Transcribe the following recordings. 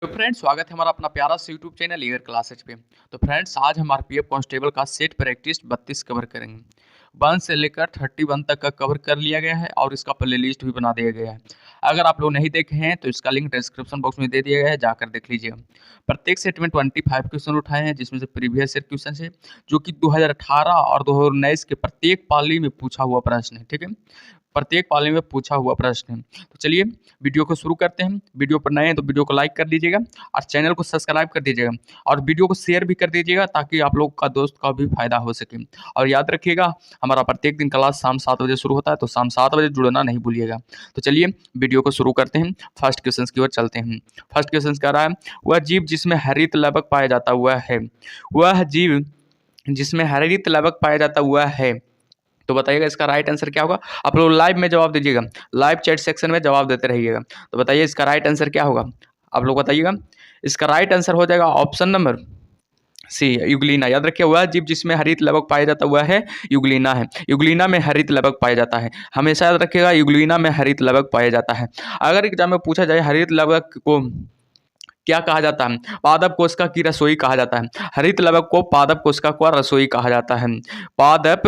तो फ्रेंड्स स्वागत है हमारा अपना प्यारा सा यूट्यूब चैनल ईगर क्लासेज पे। तो फ्रेंड्स आज हम आरपीएफ कांस्टेबल का सेट प्रैक्टिस 32 कवर करेंगे। 1 से लेकर 31 तक का कवर कर लिया गया है और इसका प्ले लिस्ट भी बना दिया गया है। अगर आप लोग नहीं देखे हैं तो इसका लिंक डिस्क्रिप्शन बॉक्स में दे दिया गया है, जाकर देख लीजिएगा। प्रत्येक सेट में 25 क्वेश्चन उठाए हैं, जिसमें से प्रीवियस ईयर क्वेश्चन है जो कि 2018 और 2019 के प्रत्येक पाली में पूछा हुआ प्रश्न है। ठीक है, प्रत्येक पाली में पूछा हुआ प्रश्न है। तो चलिए वीडियो को शुरू करते हैं। वीडियो पर नए हैं तो वीडियो को लाइक कर दीजिएगा और चैनल को सब्सक्राइब कर दीजिएगा और वीडियो को शेयर भी कर दीजिएगा ताकि आप लोग का दोस्त का भी फायदा हो सके। और याद रखिएगा हमारा प्रत्येक दिन क्लास शाम 7 बजे शुरू होता है, तो शाम 7 बजे जुड़ना नहीं भूलिएगा। तो चलिए वीडियो को शुरू करते हैं। फर्स्ट क्वेश्चन की ओर चलते हैं। फर्स्ट क्वेश्चन कह रहा है, वह जीव जिसमें हरित लवक पाया जाता हुआ है, वह जीव जिसमें हरित लवक पाया जाता हुआ है, तो बताइएगा इसका राइट आंसर क्या होगा। आप लोग लाइव में जवाब दीजिएगा, लाइव चैट सेक्शन में जवाब देते रहिएगा। तो बताइए इसका राइट आंसर क्या होगा, आप लोग बताइएगा। इसका राइट आंसर हो जाएगा ऑप्शन नंबर सी, युगलीना। याद रखिए वह जीव जिसमें हरित लवक पाया जाता हुआ है युगलीना है। युगलीना में हरित लवक पाया जाता है, हमेशा याद रखिएगा युगलीना में हरित लवक पाया जाता है। अगर एग्जाम में पूछा जाए हरित लवक को क्या कहा जाता है, पादप कोशिका की रसोई कहा जाता है। हरित लवक को पादप कोशिका का रसोई कहा जाता है। पादप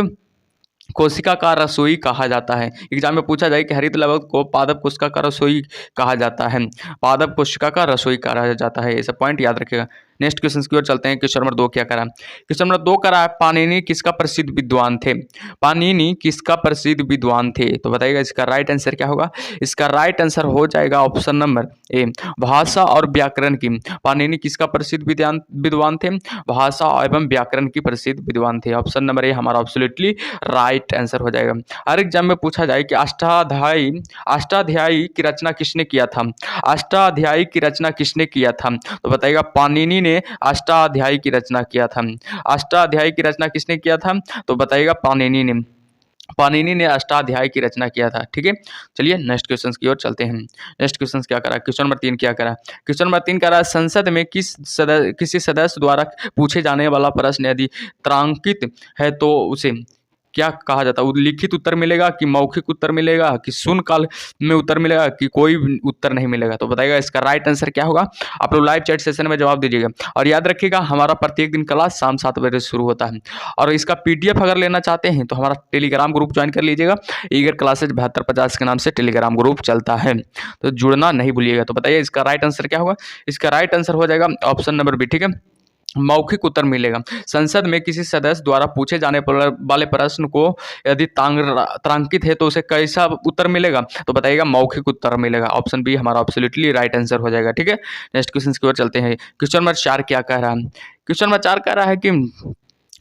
कोशिका का रसोई कहा जाता है। एग्जाम में पूछा जाए कि हरित लवक को पादप कोशिका का रसोई कहा जाता है, पादप कोशिका का रसोई कहा जाता है। ऐसा पॉइंट याद रखिएगा। नेक्स्ट क्वेश्चन की ओर चलते हैं। क्वेश्चन नंबर 2 क्या करा, क्वेश्चन नंबर 2 करा है, पाणिनि किसका प्रसिद्ध विद्वान थे। पाणिनि किसका प्रसिद्ध विद्वान थे, तो बताइएगा इसका राइट आंसर क्या होगा। इसका राइट आंसर हो जाएगा ऑप्शन नंबर ए, भाषा और व्याकरण की। पाणिनि किसका प्रसिद्ध विद्वान थे, भाषा एवं व्याकरण की प्रसिद्ध विद्वान थे। ऑप्शन नंबर ए हमारा एब्सोल्युटली राइट आंसर हो जाएगा। हर एग्जाम में पूछा जाए कि अष्टाध्यायी की रचना किसने किया था, अष्टाध्यायी की रचना किसने किया था, तो बताइएगा पाणिनि ने अष्टाध्यायी की रचना किया था। अष्टाध्यायी की रचना किसने किया था, तो बताइएगा पाणिनि ने। पाणिनि ने अष्टाध्यायी की रचना किया था। ठीक है, चलिए नेक्स्ट क्वेश्चन की ओर चलते हैं। नेक्स्ट क्वेश्चन क्या करा, क्वेश्चन नंबर 3 क्या करा, क्वेश्चन नंबर 3 करा, संसद में किसी सदस्य द्वारा पूछे जाने वाला प्रश्न यदि त्रांकित है तो उसे क्या कहा जाता है। लिखित उत्तर मिलेगा कि मौखिक उत्तर मिलेगा कि शून्य काल में उत्तर मिलेगा कि कोई उत्तर नहीं मिलेगा, तो बताइएगा इसका राइट आंसर क्या होगा। आप लोग लाइव चैट सेशन में जवाब दीजिएगा और याद रखिएगा हमारा प्रत्येक दिन क्लास शाम 7 बजे शुरू होता है। और इसका पीडीएफ अगर लेना चाहते हैं तो हमारा टेलीग्राम ग्रुप ज्वाइन कर लीजिएगा। ईगर क्लासेज 7250 के नाम से टेलीग्राम ग्रुप चलता है, तो जुड़ना नहीं भूलिएगा। तो बताइए इसका राइट आंसर क्या होगा। इसका राइट आंसर हो जाएगा ऑप्शन नंबर बी। ठीक है, मौखिक उत्तर मिलेगा। संसद में किसी सदस्य द्वारा पूछे जाने वाले प्रश्न को यदि तांकित है तो उसे कैसा उत्तर मिलेगा, तो बताइएगा मौखिक उत्तर मिलेगा। ऑप्शन बी हमारा एब्सोल्युटली राइट आंसर हो जाएगा। ठीक है, नेक्स्ट क्वेश्चन की ओर चलते हैं। क्वेश्चन नंबर 4 क्या कह रहा है, क्वेश्चन नंबर 4 कह रहा है कि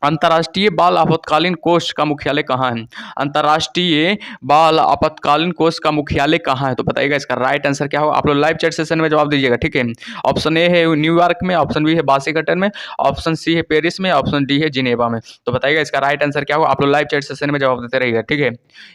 अंतर्राष्ट्रीय बाल आपातकालीन कोष का मुख्यालय कहाँ है। अंतर्राष्ट्रीय बाल आपातकालीन कोष का मुख्यालय कहाँ है, तो बताइएगा इसका राइट आंसर क्या होगा। आप लोग लाइव चैट सेशन में जवाब दीजिएगा। ठीक है, ऑप्शन ए है न्यूयॉर्क में, ऑप्शन बी है वाशिंगटन में, ऑप्शन सी है पेरिस में, ऑप्शन डी है जिनेवा में। तो बताइएगा इसका राइट आंसर क्या होगा। आप लोग लाइव चैट सेशन में जवाब देते रहिएगा। ठीक है,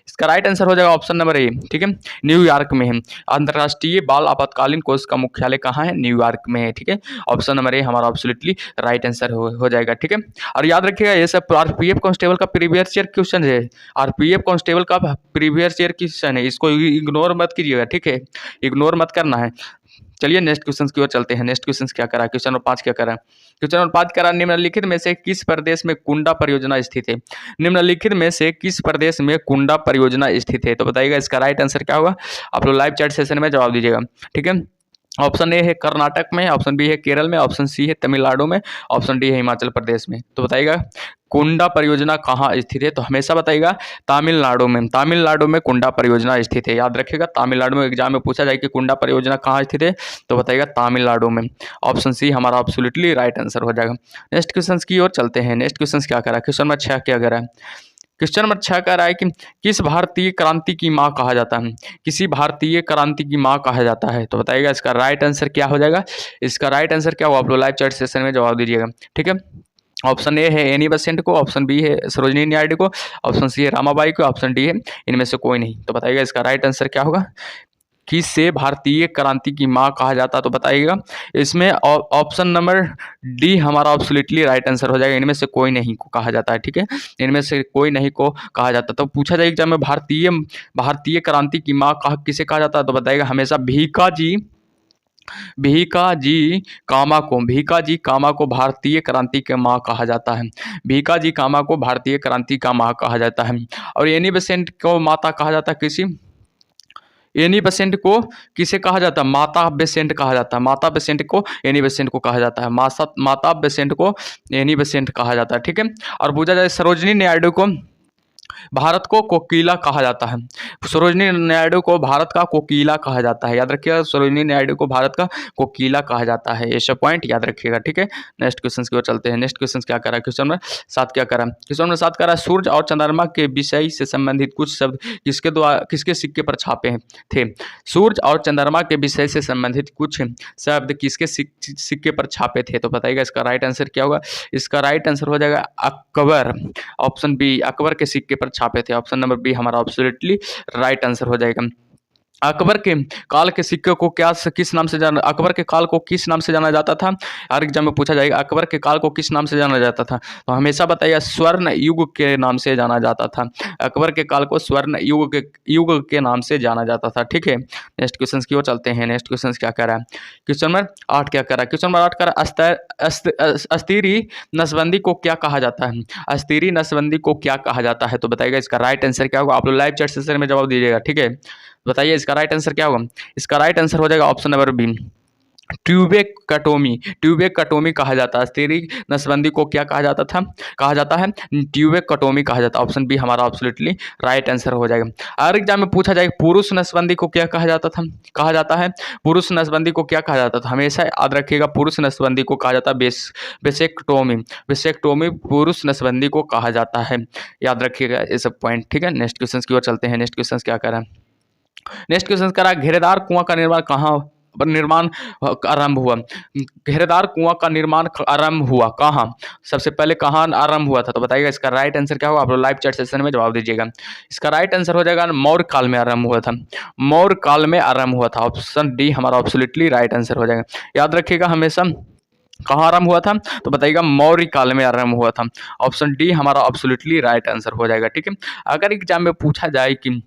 इसका राइट आंसर हो जाएगा ऑप्शन नंबर ए। ठीक है, न्यूयॉर्क में है। अंतर्राष्ट्रीय बाल आपातकालीन कोष का मुख्यालय कहाँ है, न्यूयॉर्क में है। ठीक है, ऑप्शन नंबर ए हमारा एब्सोल्युटली राइट आंसर हो जाएगा। ठीक है, और याद रखिएगा ये सब आरपीएफ कांस्टेबल का प्रीवियस ईयर क्वेश्चन है। आरपीएफ कांस्टेबल का प्रीवियस ईयर क्वेश्चन है, इसको इग्नोर मत कीजिएगा। ठीक है, इग्नोर मत करना है। चलिए नेक्स्ट क्वेश्चन की ओर चलते हैं। नेक्स्ट क्वेश्चन क्या करा, क्वेश्चन नंबर 5 क्या करा, क्वेश्चन नंबर 5 करा, निम्नलिखित में से किस प्रदेश में कुंडा परियोजना स्थित है। निम्नलिखित में से किस प्रदेश में कुंडा परियोजना स्थित है, तो बताइएगा इसका राइट आंसर क्या होगा। आप लोग लाइव चैट सेशन में जवाब दीजिएगा। ठीक है, ऑप्शन ए है कर्नाटक में, ऑप्शन बी है केरल में, ऑप्शन सी है तमिलनाडु में, ऑप्शन डी है हिमाचल प्रदेश में। तो बताइएगा कुंडा परियोजना कहाँ स्थित है, तो हमेशा बताइएगा तमिलनाडु में। तमिलनाडु में कुंडा परियोजना स्थित है। याद रखिएगा तमिलनाडु में एग्जाम में पूछा जाए कि कुंडा परियोजना कहाँ स्थित है, तो बताइएगा तमिलनाडु में। ऑप्शन सी हमारा एब्सोल्युटली राइट आंसर हो जाएगा। नेक्स्ट क्वेश्चन की ओर चलते हैं। नेक्स्ट क्वेश्चन क्या करा, क्वेश्चन नंबर 6 क्या करा है, क्वेश्चन नंबर 6 कह रहा है कि किस भारतीय क्रांति की माँ कहा जाता है, किसी भारतीय क्रांति की माँ कहा जाता है, तो बताइएगा इसका राइट आंसर क्या हो जाएगा। इसका राइट आंसर क्या होगा, आप लोग लाइव चैट सेशन में जवाब दीजिएगा। ठीक है, ऑप्शन ए है एनी बेसेंट को, ऑप्शन बी है सरोजिनी नायडू को, ऑप्शन सी है रामाबाई को, ऑप्शन डी है इनमें से कोई नहीं। तो बताइएगा इसका राइट आंसर क्या होगा। किसे भारतीय क्रांति की माँ कहा जाता, तो बताइएगा इसमें ऑप्शन नंबर डी हमारा एब्सोल्युटली राइट आंसर हो जाएगा। इनमें से कोई नहीं को कहा जाता है। ठीक है, इनमें से कोई नहीं को कहा जाता। तो पूछा जाए एग्जाम में भारतीय क्रांति की माँ किसे कहा जाता है, तो बताइएगा हमेशा भीका जी भीका जी कामा को भारतीय क्रांति के माँ कहा जाता है। भीका जी कामा को भारतीय क्रांति का माँ कहा जाता है। और एनी बेसेंट को माता कहा जाता है किसी, एनी बेसेंट को किसे कहा जाता है, माता बेसेंट कहा जाता है। माता बेसेंट को एनी बेसेंट को कहा जाता है। माता बेसेंट को एनी बेसेंट कहा जाता है। ठीक है। और पूछा जाए सरोजनी नायडू को भारत को कोकीला कहा जाता है। सरोजनी नायडू को भारत का कोकीला कहा जाता है। याद रखिएगा, सरोजनी नायडू को भारत का कोकीला कहा जाता है। ये सब पॉइंट याद रखिएगा। ठीक है। नेक्स्ट क्वेश्चन की ओर चलते हैं। नेक्स्ट क्वेश्चन क्या करा, क्वेश्चन नंबर 7 क्या करा, क्वेश्चन नंबर 7 करा सूर्य और चंद्रमा के विषय से संबंधित कुछ शब्द किसके सिक्के पर छापे थे। सूर्य और चंद्रमा के विषय से संबंधित कुछ शब्द किसके सिक्के पर छापे थे। तो बताइएगा इसका राइट आंसर क्या होगा। इसका राइट आंसर हो जाएगा अकबर, ऑप्शन बी, अकबर के सिक्के पर छापे थे। ऑप्शन नंबर बी हमारा एब्सोल्युटली राइट आंसर हो जाएगा। अकबर के काल के सिक्के को किस नाम से जाना, अकबर के काल को किस नाम से जाना जाता था। हर एग्जाम में पूछा जाएगा अकबर के काल को किस नाम से जाना जाता था। तो हमेशा बताइए स्वर्ण युग के नाम से जाना जाता था। अकबर के काल को स्वर्ण युग के नाम से जाना जाता था। ठीक है। नेक्स्ट क्वेश्चन की ओर चलते हैं। नेक्स्ट क्वेश्चन क्या कर रहा है, क्वेश्चन नंबर 8 क्या कर रहा है, क्वेश्चन नंबर 8 कर अस्थिरी नसबंदी को क्या कहा जाता है। अस्थिरी नसबंदी को क्या कहा जाता है। तो बताइएगा इसका राइट आंसर क्या होगा। आप लोग लाइव चैट सेशन में जवाब दीजिएगा। ठीक है। बताइए इसका राइट आंसर क्या होगा। इसका राइट आंसर हो जाएगा ऑप्शन नंबर बी, ट्यूबेक्टोमी कहा जाता है। अस्थिरी नसबंदी को क्या कहा जाता था, कहा जाता है ट्यूबेक्टोमी कहा जाता है। ऑप्शन बी हमारा एब्सोल्युटली राइट आंसर हो जाएगा। अगर एग्जाम में पूछा जाए पुरुष नसबंदी को क्या कहा जाता था, कहा जाता है पुरुष नसबंदी को क्या कहा जाता था। हमेशा याद रखिएगा पुरुष नसबंदी को कहा जाता है बेसेक्टोमी पुरुष नसबंदी को कहा जाता है। याद रखिएगा ये सब पॉइंट। ठीक है। नेक्स्ट क्वेश्चन की ओर चलते हैं। नेक्स्ट क्वेश्चन क्या करा, नेक्स्ट क्वेश्चन करा घेरेदार कुआं का निर्माण आरंभ हुआ। घेरेदार कुआं का निर्माण आरंभ हुआ कहाँ, सबसे पहले कहाँ आरंभ हुआ था। तो बताइएगा इसका राइट आंसर क्या होगा। आप लोग लाइव चैट सेशन में जवाब दीजिएगा। इसका राइट आंसर हो जाएगा मौर्य काल में आरंभ हुआ था। मौर्य काल में आरंभ हुआ था। ऑप्शन डी हमारा एब्सोल्युटली राइट आंसर हो जाएगा। याद रखिएगा हमेशा कहाँ आरंभ हुआ था। तो बताइएगा मौर्य काल में आरंभ हुआ था। ऑप्शन डी हमारा एब्सोल्युटली राइट आंसर हो जाएगा। ठीक है। अगर एग्जाम में पूछा जाए कि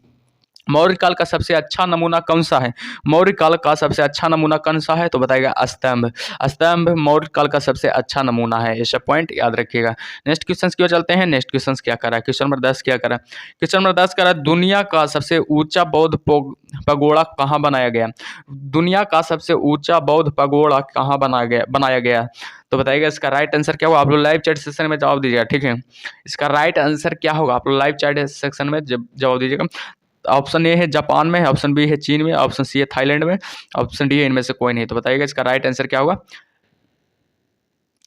मौर्य काल का सबसे अच्छा नमूना कौन सा है, मौर्य काल का सबसे अच्छा नमूना कौन सा है। तो बताइएगा स्तंभ मौर्य काल का सबसे अच्छा नमूना है। ये सब पॉइंट याद रखिएगा। नेक्स्ट क्वेश्चन की ओर चलते हैं। नेक्स्ट क्वेश्चन क्या करा, क्वेश्चन नंबर 10 क्या करा, क्वेश्चन नंबर 10 करा दुनिया का सबसे ऊंचा बौद्ध पगोड़ा कहाँ बनाया गया। दुनिया का सबसे ऊंचा बौद्ध पगोड़ा कहाँ बनाया गया। तो बताइएगा इसका राइट आंसर क्या होगा। आप लोग लाइव चैट सेक्शन में जवाब दीजिएगा। ठीक है। इसका राइट आंसर क्या होगा। आप लोग लाइव चैट सेक्शन में जवाब दीजिएगा। ऑप्शन ए है जापान में, ऑप्शन बी है चीन में, ऑप्शन सी है थाईलैंड में, ऑप्शन डी है इनमें से कोई नहीं। तो बताइएगा इसका राइट आंसर क्या होगा।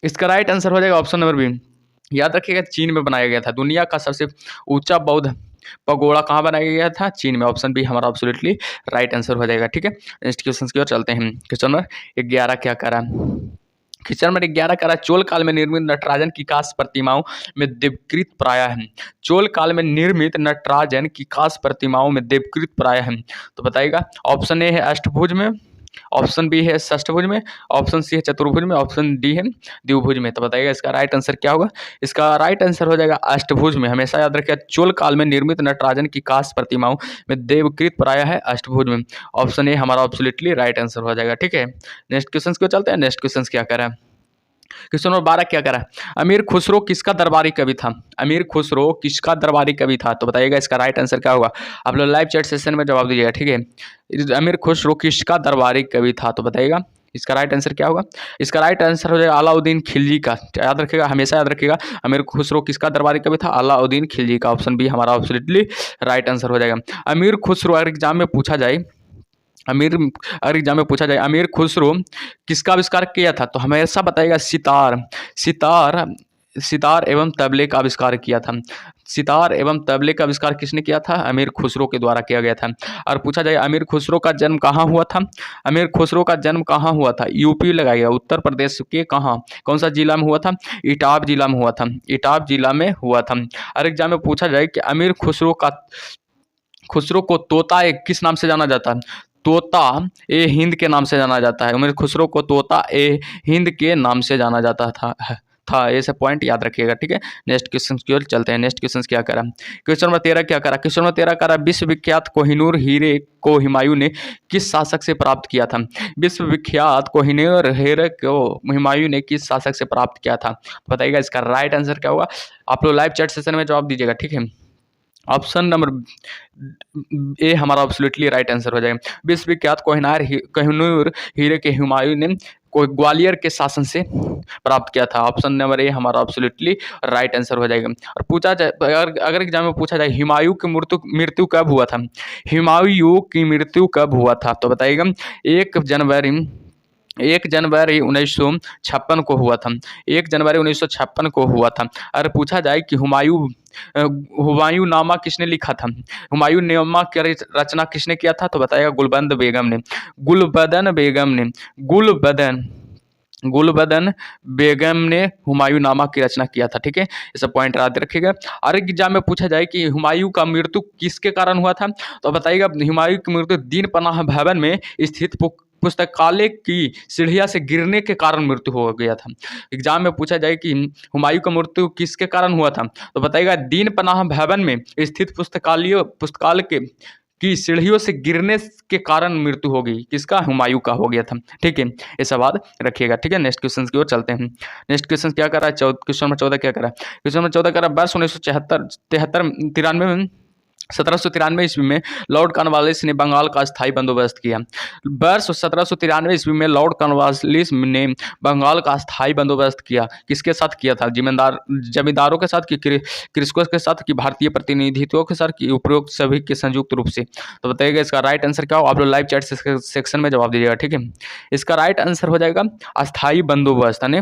इसका राइट आंसर हो जाएगा ऑप्शन नंबर बी। याद रखिएगा चीन में बनाया गया था। दुनिया का सबसे ऊंचा बौद्ध पगोड़ा कहाँ बनाया गया था, चीन में। ऑप्शन बी हमारा एब्सोल्युटली राइट आंसर हो जाएगा। ठीक है। नेक्स्ट क्वेश्चन की ओर चलते हैं। क्वेश्चन नंबर 11 क्या करा, क्वेश्चन नंबर 11 करा चोल काल में निर्मित नटराजन की कांस्य प्रतिमाओं में देवकृत प्राय है। चोल काल में निर्मित नटराजन की कांस्य प्रतिमाओं में देवकृत प्राय है। तो बताइएगा ऑप्शन ए है अष्टभुज में, ऑप्शन बी है षष्ठभुज में, ऑप्शन सी है चतुर्भुज में, ऑप्शन डी है द्विभुज में। तो बताइएगा इसका राइट आंसर क्या होगा। इसका राइट आंसर हो जाएगा अष्टभुज में। हमेशा याद रखिएगा चोल काल में निर्मित नटराजन की कांस्य प्रतिमाओं में देवकृत प्राय है अष्टभुज में। ऑप्शन ए हमारा एब्सोल्युटली राइट आंसर हो जाएगा। ठीक है। नेक्स्ट क्वेश्चन को चलते हैं। नेक्स्ट क्वेश्चन क्या कह रहा है, क्वेश्चन नंबर 12 क्या करा, अमीर खुसरो किसका दरबारी कवि था। अमीर खुसरो किसका दरबारी कवि था। तो बताइएगा इसका राइट आंसर क्या होगा। आप लोग लाइव चैट सेशन में जवाब दीजिएगा। ठीक है। अमीर खुसरो किसका दरबारी कवि था। तो बताइएगा इसका राइट आंसर क्या होगा। इसका राइट आंसर हो जाएगा अलाउद्दीन खिलजी का। याद रखिएगा हमेशा याद रखिएगा अमीर खुसरो किसका दरबारी कवि था, अलाउद्दीन खिलजी का। ऑप्शन बी हमारा एब्सोल्युटली राइट आंसर हो जाएगा। अमीर खुसरो अगर एग्जाम में पूछा जाए, अमीर खुसरो किसका आविष्कार किया था। तो हमेशा बताइएगा सितार एवं तबले का आविष्कार किया था। सितार एवं तबले का आविष्कार किसने किया था, अमीर खुसरो के द्वारा किया गया था। और पूछा जाए अमीर खुसरो का जन्म कहाँ हुआ था। अमीर खुसरो का जन्म कहाँ हुआ था, यूपी लगाएगा, उत्तर प्रदेश के कहाँ, कौन सा जिला में हुआ था, इटाब जिला में हुआ था। इटाब जिला में हुआ था। और एग्जाम में पूछा जाए कि अमीर खुसरो को तोता किस नाम से जाना जाता है। तोता ए हिंद के नाम से जाना जाता है। अमीर खुसरो को तोता ए हिंद के नाम से जाना जाता था। ये सब पॉइंट याद रखिएगा, ठीक है। नेक्स्ट क्वेश्चन की ओर चलते हैं। नेक्स्ट क्वेश्चन क्या करा, क्वेश्चन नंबर 13 क्या करा, क्वेश्चन नंबर 13 करा विश्वविख्यात कोहिनूर हीरे को हुमायूं ने किस शासक से प्राप्त किया था। विश्वविख्यात कोहिनूर हीरे को हुमायूं ने किस शासक से प्राप्त किया था, बताइएगा इसका राइट आंसर क्या होगा। आप लोग लाइव चैट सेशन में जवाब दीजिएगा, ठीक है। ऑप्शन नंबर ए हमारा एब्सोल्युटली राइट आंसर हो जाएगा। विश्वविख्यात कोहिनूर हीरे के हुमायूं ने को ग्वालियर के शासन से प्राप्त किया था। ऑप्शन नंबर ए हमारा एब्सोल्युटली राइट आंसर हो जाएगा। और पूछा जाए, अगर एग्जाम में पूछा जाए हुमायूं की मृत्यु कब हुआ था, हुमायूं की मृत्यु कब हुआ था, तो बताइएगा 1 जनवरी 1956 को हुआ था। 1 जनवरी 1956 को हुआ था। अगर पूछा जाए कि हुमायूं नामा किसने लिखा था, हुमायूं नामा की रचना किसने किया था, तो बताएगा गुलबदन बेगम ने। गुलबदन बेगम ने हुमायूं नामा की रचना किया था, ठीक है। ये सब पॉइंट याद रखिएगा। और एग्जाम में पूछा जाए कि हुमायूं का मृत्यु किसके कारण हुआ था, तो बताइएगा हुमायूं की मृत्यु दीन पनाह भवन में स्थित पुस्तकालय की सीढ़ियां से गिरने के कारण मृत्यु हो गया था। एग्जाम में पूछा जाए कि हुमायूं का मृत्यु किसके कारण हुआ था, तो बताइएगा दीन पनाह भवन में स्थित पुस्तकालय की सीढ़ियों से गिरने के कारण मृत्यु हो गई। किसका, हुमायूं का हो गया था, ठीक है। ये सब याद रखिएगा, ठीक है। नेक्स्ट क्वेश्चन की ओर चलते हैं। नेक्स्ट क्वेश्चन क्या कर रहा है, क्वेश्चन नंबर 14 क्या कर रहा है, क्वेश्चन नंबर 14 कर रहा है वर्ष 1793 ईस्वी में लॉर्ड कॉर्नवालिस ने बंगाल का स्थायी बंदोबस्त किया। वर्ष 1793 ईस्वी में लॉर्ड कॉर्नवालिस ने बंगाल का स्थायी बंदोबस्त किया। किसके साथ किया था, जमींदारों के साथ कि कृषकों के साथ कि भारतीय प्रतिनिधित्वों के साथ कि उपरोक्त सभी के संयुक्त रूप से, तो बताइएगा इसका राइट आंसर क्या हो। आप लोग लाइव चैट सेक्शन में जवाब दीजिएगा, ठीक है। इसका राइट आंसर हो जाएगा अस्थायी बंदोबस्त, यानी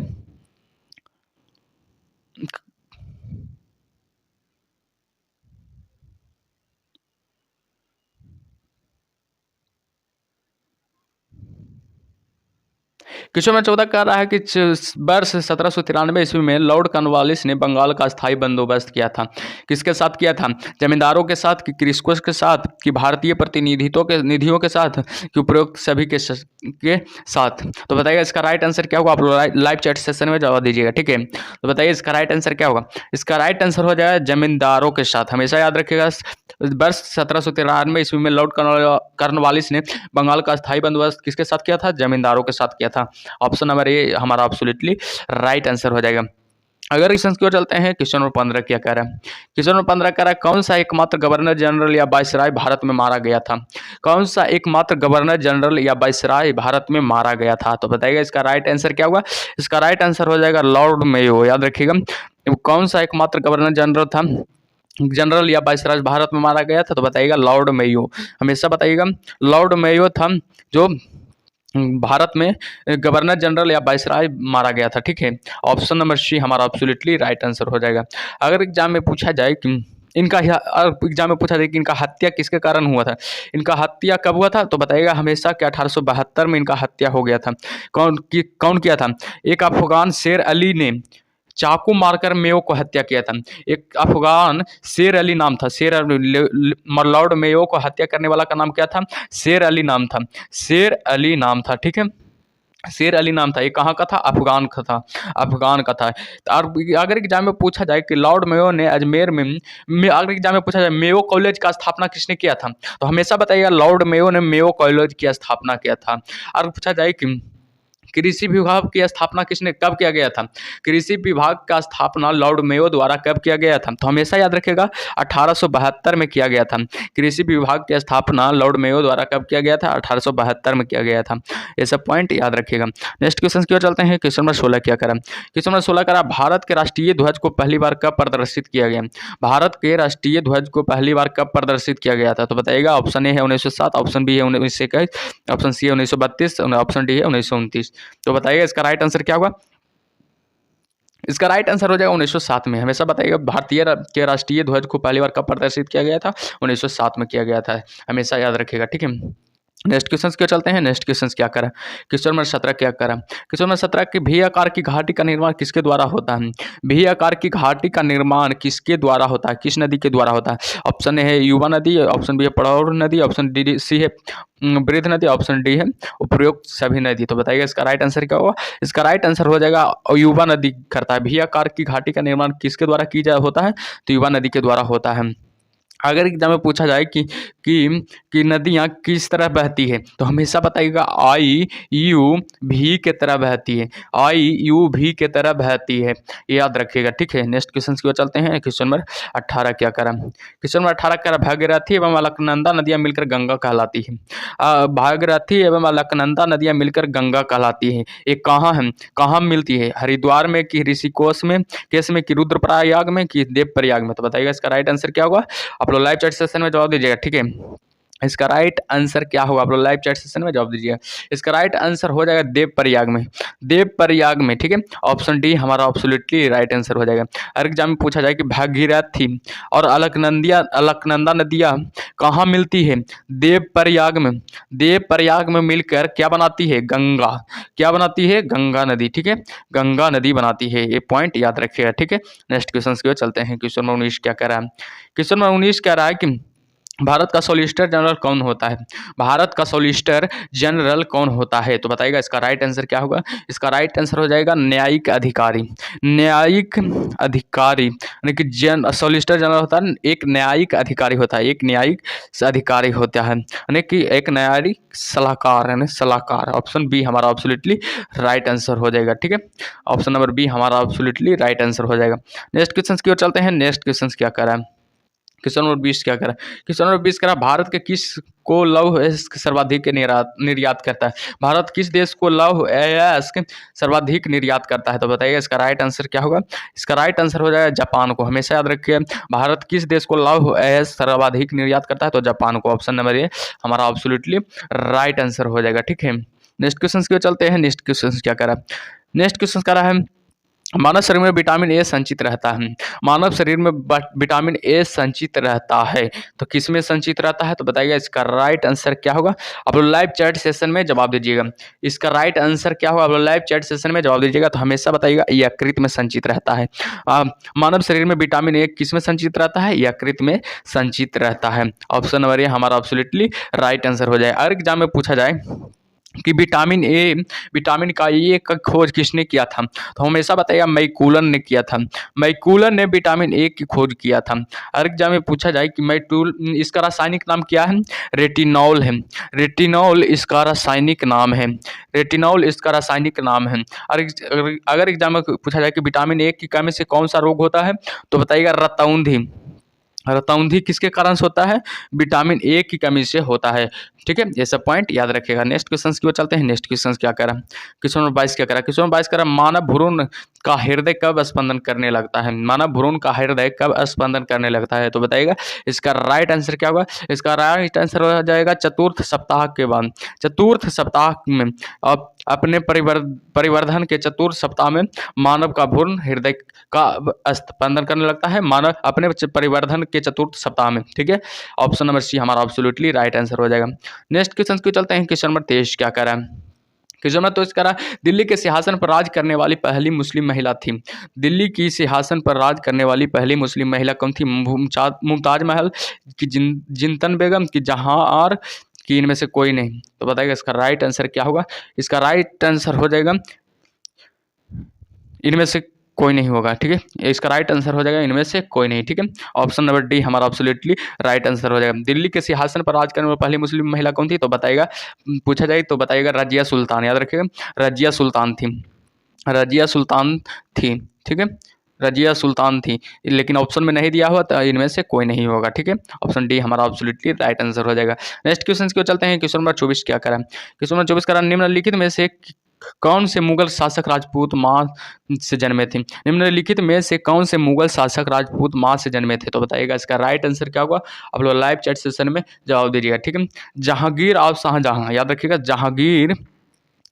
क्वेश्चन नंबर 14 कह रहा है कि वर्ष 1793 ईस्वी में लॉर्ड कॉर्नवालिस ने बंगाल का स्थायी बंदोबस्त किया था। किसके साथ किया था, जमींदारों के साथ कि कृषकों के साथ कि भारतीय निधियों के साथ कि उपरोक्त सभी के साथ, तो बताइएगा इसका राइट आंसर क्या होगा। आप लोग लाइव चैट सेशन में जवाब दीजिएगा, ठीक है। तो बताइए इसका राइट आंसर क्या होगा। इसका राइट आंसर हो जाएगा जमींदारों के साथ। हमेशा याद रखिएगा, वर्ष 1793 ईस्वी में लॉर्ड कॉर्नवालिस ने बंगाल का स्थायी बंदोबस्त किसके साथ किया था, जमींदारों के साथ किया था। ऑप्शन नंबर ए हमारा एब्सोल्युटली राइट आंसर हो जाएगा। अगर क्वेश्चन की ओर चलते हैं, क्वेश्चन नंबर 15 क्या कह रहा है, क्वेश्चन नंबर 15 कह रहा है कौन सा एकमात्र गवर्नर जनरल या वायसराय भारत में मारा गया था। कौन सा एकमात्र गवर्नर जनरल या वायसराय भारत में मारा गया था, तो बताइएगा इसका राइट आंसर क्या होगा। इसका राइट आंसर हो जाएगा लॉर्ड मेयो। याद रखिएगा कौन सा एकमात्र गवर्नर जनरल या वायसराय भारत में मारा गया था, तो बताइएगा लॉर्ड मेयो। हमेशा बताइएगा लॉर्ड मेयो था जो भारत में गवर्नर जनरल या वायसराय मारा गया था, ठीक है। ऑप्शन नंबर सी हमारा एब्सोल्युटली राइट आंसर हो जाएगा। अगर एग्जाम में पूछा जाए कि इनका हत्या किसके कारण हुआ था, इनका हत्या कब हुआ था, तो बताइएगा हमेशा कि 1872 में इनका हत्या हो गया था। कौन किया था, एक अफगान शेर अली ने चाकू मारकर मेयो को हत्या किया था। एक अफगान शेर अली नाम था, लॉर्ड मेयो को हत्या करने वाला का नाम क्या था, शेर अली नाम था, ठीक है। शेर अली नाम था। ये कहाँ का था, अफगान का था। और अगर एग्जाम में पूछा जाए कि लॉर्ड मेयो ने अजमेर में अगर एग्जाम में पूछा जाए मेयो कॉलेज का स्थापना किसने किया था, तो हमेशा बताइएगा लॉर्ड मेयो ने मेयो कॉलेज की स्थापना किया था। और पूछा जाए कि कृषि विभाग की स्थापना कब किया गया था, कृषि विभाग का स्थापना लॉर्ड मेयो द्वारा कब किया गया था, तो हमेशा याद रखिएगा 1872 में किया गया था। कृषि विभाग की स्थापना लॉर्ड मेयो द्वारा कब किया गया था, 1872 में किया गया था। ये सब पॉइंट याद रखिएगा। नेक्स्ट क्वेश्चन की ओर चलते हैं। क्वेश्चन नंबर 16 क्या करा, क्वेश्चन नंबर 16 करा भारत के राष्ट्रीय ध्वज को पहली बार कब प्रदर्शित किया गया, भारत के राष्ट्रीय ध्वज को पहली बार कब प्रदर्शित किया गया था, तो बताइएगा ऑप्शन ए है 1907, ऑप्शन बी है 1921, ऑप्शन सी है 1932, ऑप्शन डी है 1929, तो बताइएगा इसका राइट आंसर क्या होगा। इसका राइट आंसर हो जाएगा 1907 में। हमेशा बताइएगा भारतीय के राष्ट्रीय ध्वज को पहली बार कब प्रदर्शित किया गया था, 1907 में किया गया था। हमेशा याद रखिएगा, ठीक है। नेक्स्ट क्वेश्चन क्यों चलते हैं। नेक्स्ट क्वेश्चन क्या करा, क्वेश्चन नंबर 17 क्या करा। क्वेश्चन नंबर 17 की भी आकार की घाटी का निर्माण किसके द्वारा होता है। भी आकार की घाटी का निर्माण किसके द्वारा होता है, किस नदी के द्वारा होता है। ऑप्शन ए है युवा नदी, ऑप्शन बी है पड़ौर नदी, ऑप्शन डी सी है वृद्ध नदी, ऑप्शन डी है उपरोक्त सभी नदी। तो बताइएगा इसका राइट आंसर क्या होगा। इसका राइट आंसर हो जाएगा युवा नदी करता है। भी आकार की घाटी का निर्माण किसके द्वारा की जा होता है, तो युवा नदी के द्वारा होता है। अगर एग्जाम में पूछा जाए कि नदियाँ किस तरह बहती है, तो हमेशा बताइएगा आई यू भी के तरह बहती है, आई यू भी के तरह बहती है, ये याद रखिएगा, ठीक है। नेक्स्ट क्वेश्चन की ओर चलते हैं। क्वेश्चन नंबर 18 क्या करा। क्वेश्चन नंबर 18 क्या करा, भागीरथी एवं अलकनंदा नदियाँ मिलकर गंगा कहलाती है। भागीरथी एवं अलकनंदा नदियाँ मिलकर गंगा कहलाती है। ये कहाँ है, कहाँ मिलती है, हरिद्वार में कि ऋषिकोश में, केस में कि रुद्रप्रयाग में कि देवप्रयाग में। तो बताइएगा इसका राइट आंसर क्या होगा। आप लोग लाइव चैट सेशन में जवाब दीजिएगा, ठीक है। इसका राइट आंसर क्या होगा, आप लोग लाइव चैट सेशन में जवाब दीजिएगा। इसका राइट आंसर हो जाएगा देवप्रयाग में, देवप्रयाग में, ठीक है। ऑप्शन डी हमारा एब्सोल्युटली राइट आंसर हो जाएगा। अगर एग्जाम में पूछा जाए कि भागीरथी और अलकनंदा नदियाँ कहाँ मिलती है, देवप्रयाग में, देवप्रयाग में मिलकर क्या बनाती है, गंगा, क्या बनाती है, गंगा नदी, ठीक है, गंगा नदी बनाती है। ये पॉइंट याद रखिएगा, ठीक है। नेक्स्ट क्वेश्चन की ओर चलते हैं। क्वेश्चन नंबर 19 क्या कह रहा है। क्वेश्चन नंबर 19 कह रहा है कि भारत का सॉलिसिटर जनरल कौन होता है। भारत का सॉलिसिटर जनरल कौन होता है। तो बताइएगा इसका राइट आंसर क्या होगा। इसका राइट आंसर हो जाएगा न्यायिक अधिकारी, न्यायिक अधिकारी, यानी कि सॉलिसिटर जनरल होता है एक न्यायिक अधिकारी होता है, एक न्यायिक अधिकारी होता है, यानी कि एक न्यायिक सलाहकार, यानी सलाहकार। ऑप्शन बी हमारा एब्सोल्युटली राइट आंसर हो जाएगा, ठीक है। ऑप्शन नंबर बी हमारा एब्सोल्युटली राइट आंसर हो जाएगा। नेक्स्ट क्वेश्चन की ओर चलते हैं। नेक्स्ट क्वेश्चन क्या कर रहा है। क्वेश्चन नंबर 20 क्या करा। क्वेश्चन नंबर 20 करा, भारत के किस को लौह अयस्क सर्वाधिक निर्यात करता है। भारत किस देश को लौह अयस्क सर्वाधिक निर्यात करता है। तो बताइए इसका राइट आंसर क्या होगा। इसका राइट आंसर हो जाएगा जापान को। हमेशा याद रखिए, भारत किस देश को लौह अयस्क सर्वाधिक निर्यात करता है, तो जापान को। ऑप्शन नंबर ए हमारा एब्सोल्युटली राइट आंसर हो जाएगा, ठीक है। नेक्स्ट क्वेश्चन की ओर चलते हैं। नेक्स्ट क्वेश्चन क्या करा। नेक्स्ट क्वेश्चन करा है, मानव शरीर में विटामिन ए संचित रहता है। मानव शरीर में विटामिन ए संचित रहता है, तो किस में संचित रहता है। तो बताइएगा इसका राइट आंसर क्या होगा। आप लोग लाइव चैट सेशन में जवाब दीजिएगा। इसका राइट आंसर क्या होगा, आप लोग लाइव चैट सेशन में जवाब दीजिएगा। तो हमेशा बताइएगा यकृत में संचित रहता है। मानव शरीर में विटामिन ए किस में संचित रहता है, यकृत में संचित रहता है। ऑप्शन नंबर ए हमारा एब्सोल्युटली राइट आंसर हो जाए। अगर एग्जाम में पूछा जाए कि विटामिन ए, विटामिन का ए का खोज किसने किया था, तो हमेशा बताइएगा मैकूलन ने किया था। मैकूलन ने विटामिन ए की खोज किया था। अगर एग्जाम में पूछा जाए कि इसका रासायनिक नाम क्या है, रेटिनॉल है। रेटिनॉल इसका रासायनिक नाम है, रेटिनॉल इसका रासायनिक नाम है। अगर एग्जाम में पूछा जाए कि विटामिन ए की कमी से कौन सा रोग होता है, तो बताइएगा रतौंधी। रतौंधी किसके कारण से होता है, विटामिन ए की कमी से होता है, ठीक है। ये सब पॉइंट याद रखिएगा। नेक्स्ट क्वेश्चन की ओर चलते हैं। नेक्स्ट क्वेश्चन क्या करा। क्वेश्चन नंबर 22 क्या करा। क्वेश्चन नंबर 22 करा, मानव भ्रूण का हृदय कब स्पंदन करने लगता है। मानव भ्रूण का हृदय कब स्पंदन करने लगता है। तो बताइएगा इसका राइट आंसर क्या होगा। इसका राइट आंसर हो जाएगा चतुर्थ सप्ताह के बाद। चतुर्थ सप्ताह में अपने परिवर्धन के चतुर्थ सप्ताह में मानव का भ्रूण हृदय का स्पंदन करने लगता है, मानव अपने परिवर्धन के चतुर्थ सप्ताह में, ठीक है। ऑप्शन नंबर सी हमारा एब्सोल्युटली राइट आंसर हो जाएगा। नेक्स्ट क्वेश्चन को चलते हैं। क्वेश्चन नंबर 23 क्या कह रहा है। क्वेश्चन नंबर 23 कह रहा है, दिल्ली के सिंहासन पर राज करने वाली पहली मुस्लिम महिला थी। दिल्ली की सिंहासन पर राज करने वाली पहली मुस्लिम महिला कौन थी। मुमताज महल की, जिंतन बेगम की, जहांआर की, इनमें से कोई नहीं। तो बताइएगा इसका राइट आंसर क्या होगा। इसका राइट आंसर हो जाएगा इनमें से कोई नहीं होगा, ठीक है। इसका राइट आंसर हो जाएगा इनमें से कोई नहीं, ठीक है। ऑप्शन नंबर डी हमारा एब्सोल्युटली राइट आंसर हो जाएगा। दिल्ली के सिंहासन पर राज करने वाली पहली मुस्लिम महिला कौन थी, तो बताइएगा, पूछा जाए तो बताइएगा रजिया सुल्तान। याद रखिएगा रजिया सुल्तान थी, रजिया सुल्तान थी, ठीक है, रजिया सुल्तान थी। लेकिन ऑप्शन में नहीं दिया हुआ, तो इनमें से कोई नहीं होगा, ठीक है। ऑप्शन डी हमारा एब्सोल्युटली राइट आंसर हो जाएगा। नेक्स्ट क्वेश्चन को चलते हैं। क्वेश्चन नंबर 24 क्या करा। क्वेश्चन नंबर 24 करा, निम्नलिखित में से कौन से मुगल शासक राजपूत माँ से जन्मे थे। निम्नलिखित में से कौन से मुगल शासक राजपूत माँ से जन्मे थे। तो बताइएगा इसका राइट आंसर क्या होगा। आप लोग लाइव चैट सेशन में जवाब दीजिएगा, ठीक है। जहांगीर और शाहजहां, याद रखिएगा जहांगीर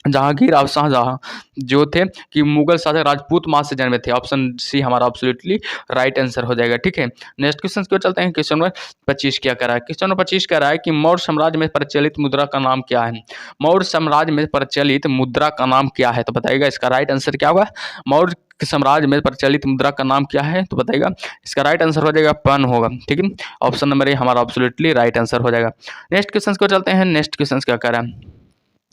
जहांगीर और शाहजहां जो थे कि मुगल शासक राजपूत माँ से जन्मे थे। ऑप्शन सी हमारा एब्सोल्युटली राइट आंसर हो जाएगा। ठीक है, नेक्स्ट क्वेश्चन की ओर चलते हैं। क्वेश्चन नंबर 25 क्या कह रहा है? क्वेश्चन नंबर 25 कह रहा है कि मौर्य साम्राज्य में प्रचलित मुद्रा का नाम क्या है? मौर्य साम्राज्य में प्रचलित मुद्रा का नाम क्या है? तो बताइएगा इसका राइट आंसर क्या होगा। मौर्य साम्राज्य में प्रचलित मुद्रा का नाम क्या है? तो बताइएगा इसका राइट आंसर हो जाएगा पन होगा। ठीक है, ऑप्शन नंबर ए हमारा एब्सोल्युटली राइट आंसर हो जाएगा। नेक्स्ट क्वेश्चन की ओर चलते हैं। नेक्स्ट क्वेश्चन क्या कह रहा है?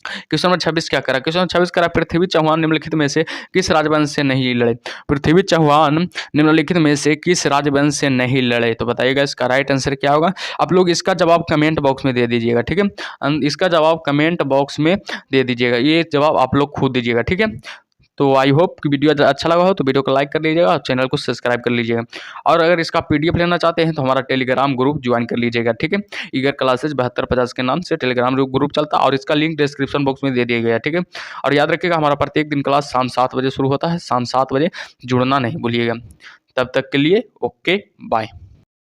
क्वेश्चन नंबर 26 क्या करा? क्वेश्चन नंबर 26 करा पृथ्वी चौहान निम्नलिखित में से किस राजवंश से नहीं लड़े? पृथ्वी चौहान निम्नलिखित में से किस राजवंश से नहीं लड़े? तो बताइएगा इसका राइट आंसर क्या होगा। आप लोग इसका जवाब कमेंट बॉक्स में दे दीजिएगा। ठीक है, इसका जवाब कमेंट बॉक्स में दे दीजिएगा। ये जवाब आप लोग खुद दीजिएगा। ठीक है, तो आई होप कि वीडियो अच्छा लगा हो तो वीडियो को लाइक कर लीजिएगा और चैनल को सब्सक्राइब कर लीजिएगा। और अगर इसका पीडीएफ लेना चाहते हैं तो हमारा टेलीग्राम ग्रुप ज्वाइन कर लीजिएगा। ठीक है, ईगर क्लासेज 7250 के नाम से टेलीग्राम ग्रुप चलता है और इसका लिंक डिस्क्रिप्शन बॉक्स में दे दिया गया है। ठीक है, और याद रखिएगा हमारा प्रत्येक दिन क्लास शाम 7 बजे शुरू होता है। शाम 7 बजे जुड़ना नहीं भूलिएगा। तब तक के लिए ओके बाय।